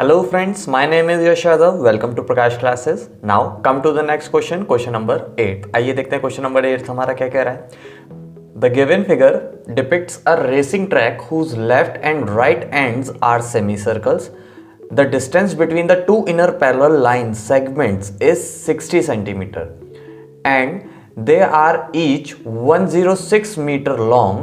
Hello friends, my name is Yash Yadav. Welcome to Prakash Classes. Now come to the next question, question number 8. आइए देखते हैं question number 8 हमारा क्या कह रहा है. The given figure depicts a racing track whose left and right ends are semicircles. The distance between the two inner parallel line segments is 60 centimeter and they are each 106 meter long.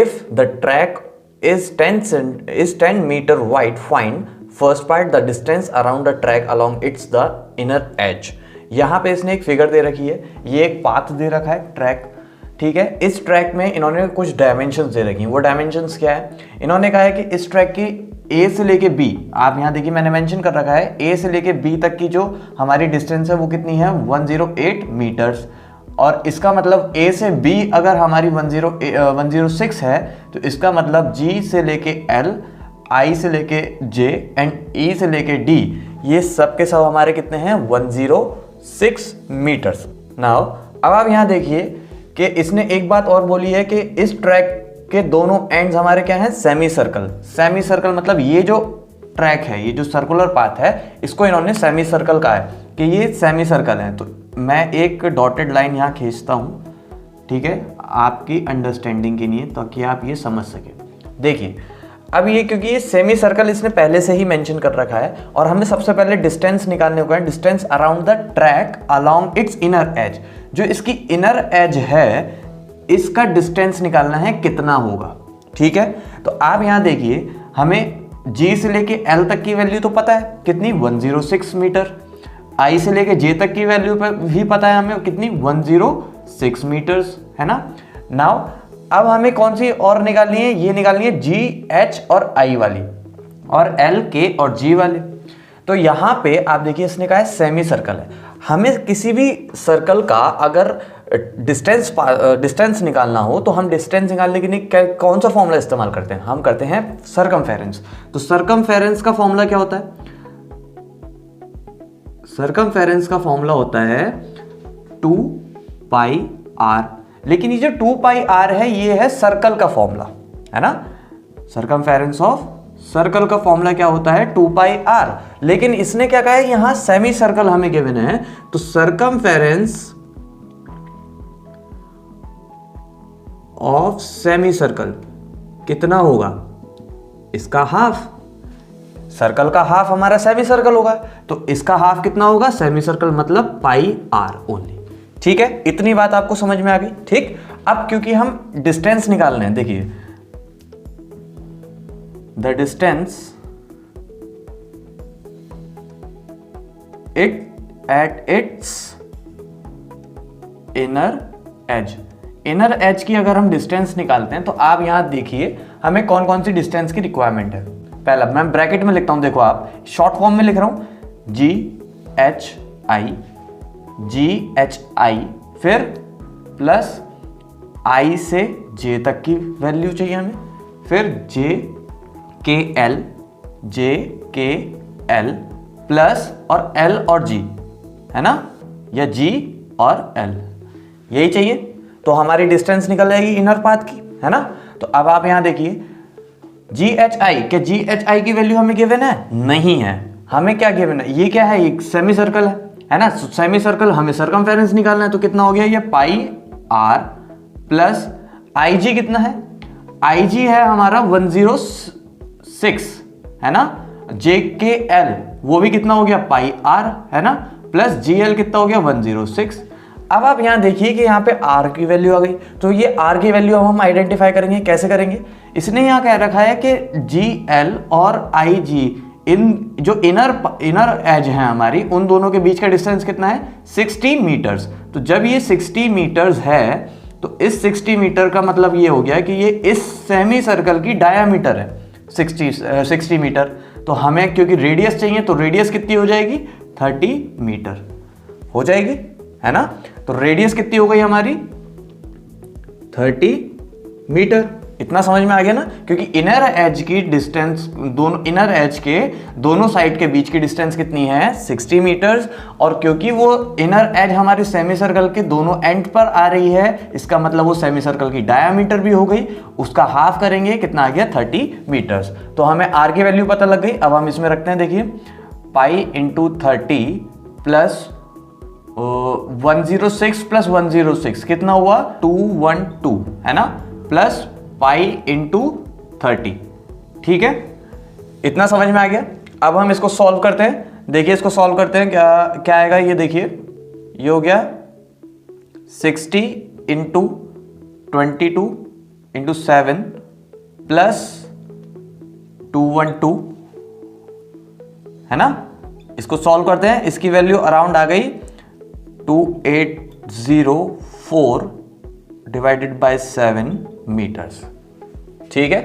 If the track is 10 meter wide, find first part the distance around the track along its the inner as. यहाँ पे इसने एक figure दे रखी है, ये एक path दे रखा है ट्रैक, ठीक है. इस ट्रैक में इन्होंने कुछ डायमेंशंस दे रखी हैं. वो डायमेंशंस क्या है, इन्होंने कहा है कि इस ट्रैक की ए से लेके बी, आप यहाँ देखिए मैंने मेंशन कर रखा है, ए से लेके बी तक की जो हमारी डिस्टेंस है वो कितनी है 108 मीटर्स. और इसका मतलब ए से बी अगर हमारी 106 है तो इसका मतलब जी से लेके एल, आई से लेके जे एंड ई से लेके डी, ये सब के सब हमारे कितने हैं 106 मीटर्स. नाउ अब आप यहाँ देखिए कि इसने एक बात और बोली है कि इस ट्रैक के दोनों एंड्स हमारे क्या हैं सेमी सर्कल. सेमी सर्कल मतलब ये जो ट्रैक है, ये जो सर्कुलर पाथ है, इसको इन्होंने सेमी सर्कल कहा है कि ये सेमी सर्कल है. तो मैं एक डॉटेड लाइन यहाँ खींचता हूँ, ठीक है, आपकी अंडरस्टैंडिंग के लिए ताकि आप ये समझ सके. देखिए अब ये क्योंकि ये सेमी सर्कल इसने पहले से ही मेंशन कर रखा है और हमें सबसे पहले डिस्टेंस निकालने को है, distance around the track along it's inner as. जो इसकी इनर एज है इसका डिस्टेंस निकालना है कितना होगा, ठीक है. तो आप यहाँ देखिए हमें G से लेके L तक की वैल्यू तो पता है कितनी 106 मीटर, I से लेके J तक की वैल्यू भी पता है हमें कितनी 106 मीटर्स, है ना. नाउ अब हमें कौन सी और निकालनी है, ये निकालनी है G, H और I वाली और L, K और G वाले. तो यहाँ पे आप देखिए इसने कहा है सेमी सर्कल है. हमें किसी भी सर्कल का अगर डिस्टेंस निकालना हो तो हम डिस्टेंस निकालने के लिए कौन सा फॉर्मूला इस्तेमाल करते हैं, हम करते हैं सरकमफेरेंस. तो सरकमफेरेंस का फॉर्मूला क्या होता है, सरकमफेरेंस का फॉर्मूला होता है 2 पाई r. लेकिन ये जो 2 पाई r है ये है सर्कल का फॉर्मूला, है ना. सरकमफेरेंस ऑफ सर्कल का फॉर्मूला क्या होता है 2 पाई r. लेकिन इसने क्या कहा है, यहां सेमी सर्कल हमें गिवन है, तो सरकमफेरेंस ऑफ सेमी सर्कल कितना होगा, इसका हाफ. सर्कल का हाफ हमारा सेमी सर्कल होगा, तो इसका हाफ कितना होगा, सेमी सर्कल मतलब पाई r ओनली. ठीक है, इतनी बात आपको समझ में आ गई. ठीक, अब क्योंकि हम डिस्टेंस निकालने हैं, देखिए the distance at its inner as. Inner as की अगर हम डिस्टेंस निकालते हैं तो आप यहां देखिए हमें कौन कौन सी डिस्टेंस की रिक्वायरमेंट है. पहला मैं ब्रैकेट में लिखता हूं, देखो आप शॉर्ट फॉर्म में लिख रहा हूं GHI, फिर प्लस I से J तक की वैल्यू चाहिए हमें, फिर JKL प्लस और L और G, है ना, या G और L, यही चाहिए. तो हमारी डिस्टेंस निकल जाएगी इनर पाथ की, है ना. तो अब आप यहां देखिए GHI, क्या GHI की वैल्यू हमें गिवन है, नहीं है. हमें क्या गिवन है, ये क्या है, एक सेमी सर्कल है ना. सेमी सर्कल हमें सरकमफेरेंस निकालना है, तो कितना हो गया ये पाई r प्लस IG कितना है, IG है हमारा 106, है ना. JKL वो भी कितना हो गया पाई r, है ना, प्लस GL कितना हो गया 106. अब आप यहाँ देखिए कि यहाँ पे r की वैल्यू आ गई, तो ये r की वैल्यू हम आइडेंटिफाई करेंगे, कैसे करेंगे. इसने यहाँ कह रखा है कि GL और IG इन जो इनर एज है हमारी, उन दोनों के बीच का डिस्टेंस कितना है 60 मीटर्स. तो जब ये 60 मीटर्स है तो इस 60 मीटर का मतलब ये हो गया कि ये इस सेमी सर्कल की डायामीटर है 60 मीटर. तो हमें क्योंकि रेडियस चाहिए तो रेडियस कितनी हो जाएगी 30 मीटर हो जाएगी, है ना. तो रेडियस कितनी हो गई हमारी 30 मीटर. इतना समझ में आ गया ना, क्योंकि इनर एज की डिस्टेंस, दोनों इनर एज के दोनों साइड के बीच की डिस्टेंस कितनी है 60 मीटर्स, और क्योंकि वो इनर एज हमारे सेमी सर्कल के दोनों एंड पर आ रही है, इसका मतलब वो सेमी सर्कल की डायामीटर भी हो गई, उसका हाफ करेंगे कितना आ गया 30 मीटर्स। तो हमें आर की वैल्यू पता लग गई। अब हम इसमें रखते हैं, देखिए पाई इंटू 30 प्लस 106 प्लस 106 कितना हुआ 212 है ना, प्लस पाई इंटू 30। ठीक है, इतना समझ में आ गया। अब हम इसको सॉल्व करते हैं। देखिए इसको सॉल्व करते हैं, क्या क्या आएगा, ये देखिए ये हो गया 60 इंटू 22 इंटू 7 प्लस 212 है ना। इसको सॉल्व करते हैं, इसकी वैल्यू अराउंड आ गई 2804 डिवाइडेड बाय 7 मीटर्स। ठीक है,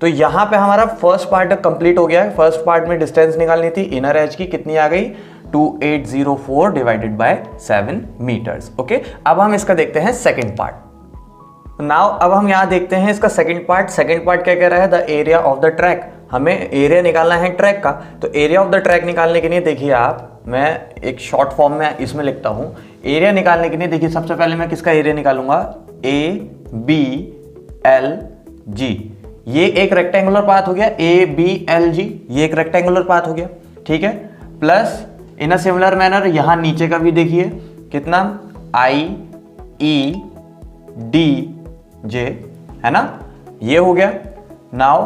तो यहां पे हमारा फर्स्ट पार्ट कंप्लीट हो गया है। फर्स्ट पार्ट में डिस्टेंस निकालनी थी इनर एज की, कितनी आ गई 2804 डिवाइडेड बाय 7 मीटर्स। ओके, अब हम इसका देखते हैं सेकंड पार्ट। नाउ अब हम यहां देखते हैं इसका सेकंड पार्ट। सेकंड पार्ट क्या कह रहा है, the area of the track. हमें एरिया निकालना है ट्रैक का, तो एरिया ऑफ द ट्रैक निकालने के लिए देखिए आप, मैं एक शॉर्ट फॉर्म में इसमें लिखता हूं। एरिया निकालने के लिए देखिए सबसे पहले मैं किसका एरिया निकालूंगा, ए बी एल जी। ये एक रेक्टेंगुलर पाथ हो गया, ए बी एल जी, ये एक रेक्टेंगुलर पाथ हो गया। ठीक है, plus in a similar manner यहां नीचे का भी देखिए कितना आई ई डी जे है ना, ये हो गया। नाउ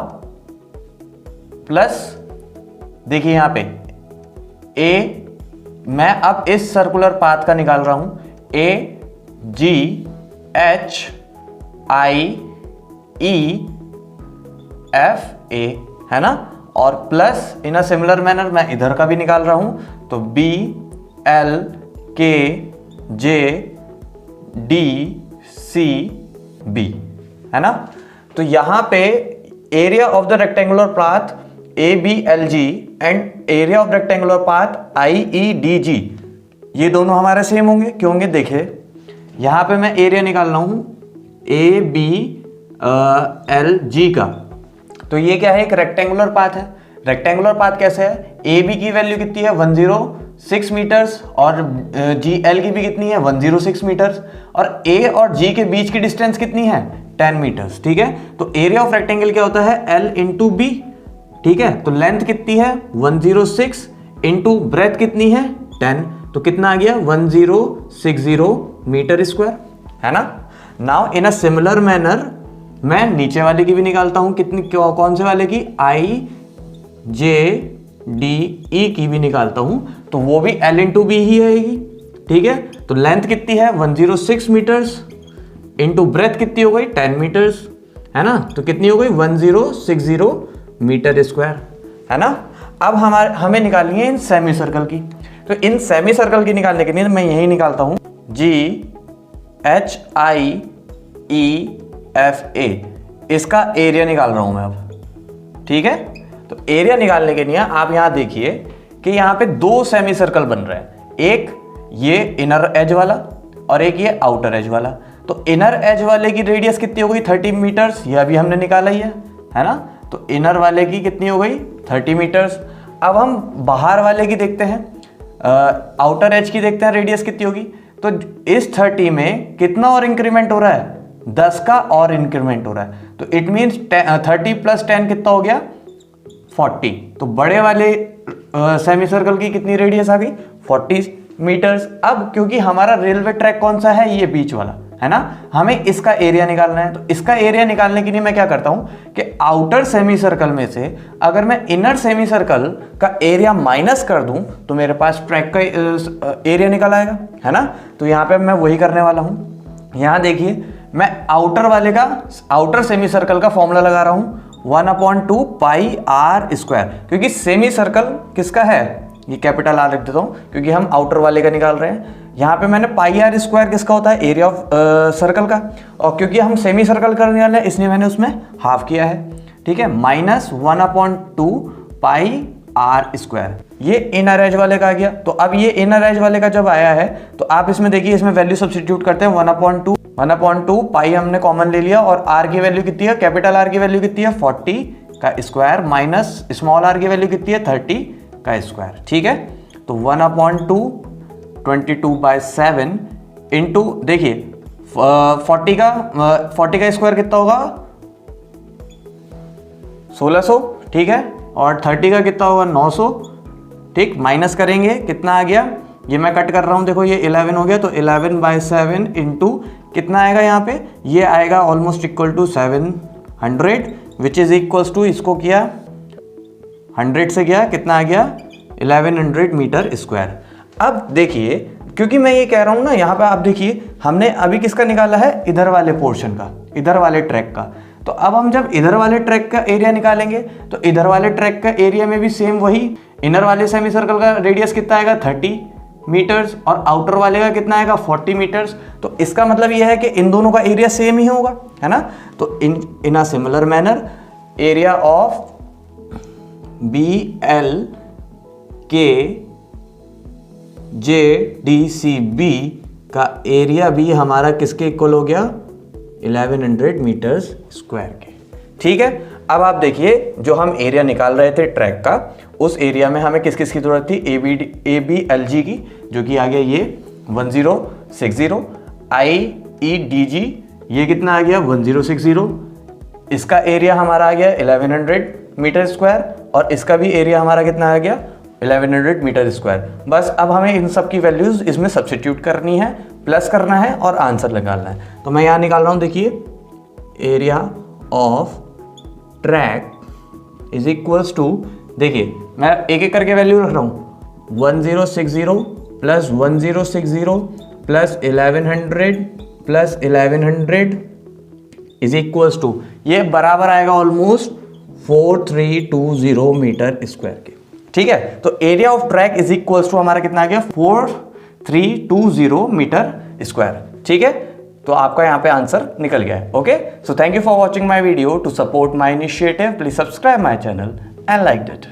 प्लस देखिए यहां पे ए, मैं अब इस सर्कुलर पाथ का निकाल रहा हूं, ए जी H I E F A है ना, और plus in a similar manner मैं इधर का भी निकाल रहा हूं, तो बी एल के जे डी सी बी है ना। तो यहां पे area of the rectangular path A B L G and area of rectangular path I E D G, ये दोनों हमारे सेम होंगे। क्यों होंगे, देखिए यहां पे मैं एरिया निकाल रहा हूं ए बी एल जी का, तो ये क्या है, एक रेक्टेंगुलर पाथ है। रेक्टेंगुलर पाथ कैसे है, ए बी की वैल्यू कितनी है 106 मीटर्स, और जी एल की भी कितनी है 106 मीटर्स, और ए और जी के बीच की डिस्टेंस कितनी है 10 मीटर्स। ठीक है, तो एरिया ऑफ रेक्टेंगल क्या होता है एल इंटू बी। ठीक है, तो लेंथ कितनी है 106 इंटू ब्रेथ कितनी है 10, तो कितना आ गया 1060 मीटर स्क्वायर है ना। Now in a similar manner मैं नीचे वाले की भी निकालता हूं, कितनी कौन से वाले की, आई जे डी ई की भी निकालता हूं, तो वो भी एल इंटू बी ही आएगी। ठीक है, तो लेंथ कितनी है 106 मीटर्स इंटू ब्रेथ कितनी हो गई 10 मीटर्स है ना, तो कितनी हो गई 1060 मीटर स्क्वायर है ना। अब हमें निकालनी है इन सेमी सर्कल की, तो इन सेमी सर्कल की निकालने के लिए मैं यही निकालता हूं जी H I E F A, इसका एरिया निकाल रहा हूं मैं अब। ठीक है, तो एरिया निकालने के लिए आप यहां देखिए कि यहां पे दो सेमी सर्कल बन रहे हैं, एक ये इनर एज वाला और एक ये आउटर एज वाला। तो इनर एज वाले की रेडियस कितनी हो गई 30 मीटर्स, ये अभी हमने निकाला ही है ना। तो इनर वाले की कितनी हो गई 30 मीटर्स। अब हम बाहर वाले की देखते हैं, आउटर एज की देखते हैं रेडियस कितनी होगी। तो इस 30 में कितना और इंक्रीमेंट हो रहा है 10 का और इंक्रीमेंट हो रहा है, तो इट मीन्स 30 प्लस 10 कितना हो गया 40। तो बड़े वाले सेमी सर्कल की कितनी रेडियस आ गई 40 मीटर्स। अब क्योंकि हमारा रेलवे ट्रैक कौन सा है, ये बीच वाला है ना, हमें इसका एरिया निकालना है। तो इसका एरिया निकालने के लिए मैं क्या करता हूं कि आउटर सेमी सर्कल में से अगर मैं इनर सेमी सर्कल का एरिया माइनस कर दूं तो मेरे पास ट्रैक का एरिया निकल आएगा है ना। तो यहां पे मैं वही करने वाला हूं। यहां देखिए मैं आउटर वाले का, आउटर सेमी सर्कल का फॉर्मूला लगा रहा हूं 1/2 पाई आर स्क्वायर, क्योंकि सेमी सर्कल किसका है, ये कैपिटल आर लिख देता हूं क्योंकि हम आउटर वाले का निकाल रहे हैं। यहाँ पे मैंने पाई आर स्क्वायर किसका होता है, एरिया ऑफ सर्कल का, और क्योंकि हम सेमी सर्कल करने वाले हैं इसलिए मैंने उसमें हाफ किया है। ठीक है, माइनस 1/2 पाई आर स्क्वायर, ये इनर एज वाले का आ गया। तो अब ये इनर एज वाले का जब आया है तो आप इसमें देखिए, इसमें वैल्यू सब्स्टिट्यूट करते हैं 1/2 1/2 पाई हमने कॉमन ले लिया और r की वैल्यू कितनी है, कैपिटल R की वैल्यू कितनी है 40 का स्क्वायर माइनस स्मॉल r की वैल्यू कितनी है 30 का स्क्वायर। ठीक है, तो 1/2 22/7 इंटू देखिए 40 का स्क्वायर कितना होगा 1600, ठीक है, और 30 का कितना होगा 900, ठीक, माइनस करेंगे कितना आ गया, ये मैं कट कर रहा हूँ, देखो ये 11 हो गया, तो 11/7 इंटू कितना आएगा यहाँ पे, ये आएगा almost equal to 700 which is equals to, इसको किया 100 से किया कितना आ गया 1100 मीटर स्क्वायर। अब देखिए क्योंकि मैं ये कह रहा हूँ ना, यहाँ पे आप देखिए हमने अभी किसका निकाला है, इधर वाले पोर्शन का, इधर वाले ट्रैक का। तो अब हम जब इधर वाले ट्रैक का एरिया निकालेंगे तो इधर वाले ट्रैक का एरिया में भी सेम वही, इनर वाले सेमी सर्कल का रेडियस कितना आएगा 30 मीटर्स और आउटर वाले का कितना आएगा 40 मीटर्स। तो इसका मतलब यह है कि इन दोनों का एरिया सेम ही होगा, है ना। तो in a similar manner area of BL के JDCB का एरिया भी हमारा किसके इक्वल हो गया 1100 मीटर्स स्क्वायर के। ठीक है, अब आप देखिए जो हम एरिया निकाल रहे थे ट्रैक का, उस एरिया में हमें किस किस की जरूरत थी, ABLG की, जो कि आ गया ये 1060, IEDG ये कितना आ गया 1060, इसका एरिया हमारा आ गया 1100 मीटर स्क्वायर और इसका भी एरिया हमारा कितना आ गया 1100 मीटर स्क्वायर। बस अब हमें इन सब की वैल्यूज इसमें सब्स्टिट्यूट करनी है, प्लस करना है और आंसर निकालना है। तो मैं यहाँ निकाल रहा हूँ, देखिए area of track is equals to, देखिए मैं एक एक करके वैल्यू रख रहा हूँ 1060 plus 1060 plus 1100 plus 1100 is equals to, ये बराबर आएगा ऑलमोस्ट 4320 मीटर स्क्वायर के। ठीक है, तो area of track is equals to हमारा कितना आ गया 4320 मीटर स्क्वायर। ठीक है, तो आपका यहाँ पे आंसर निकल गया है। Okay, so thank you for watching my video. To support my initiative please subscribe my channel and like that.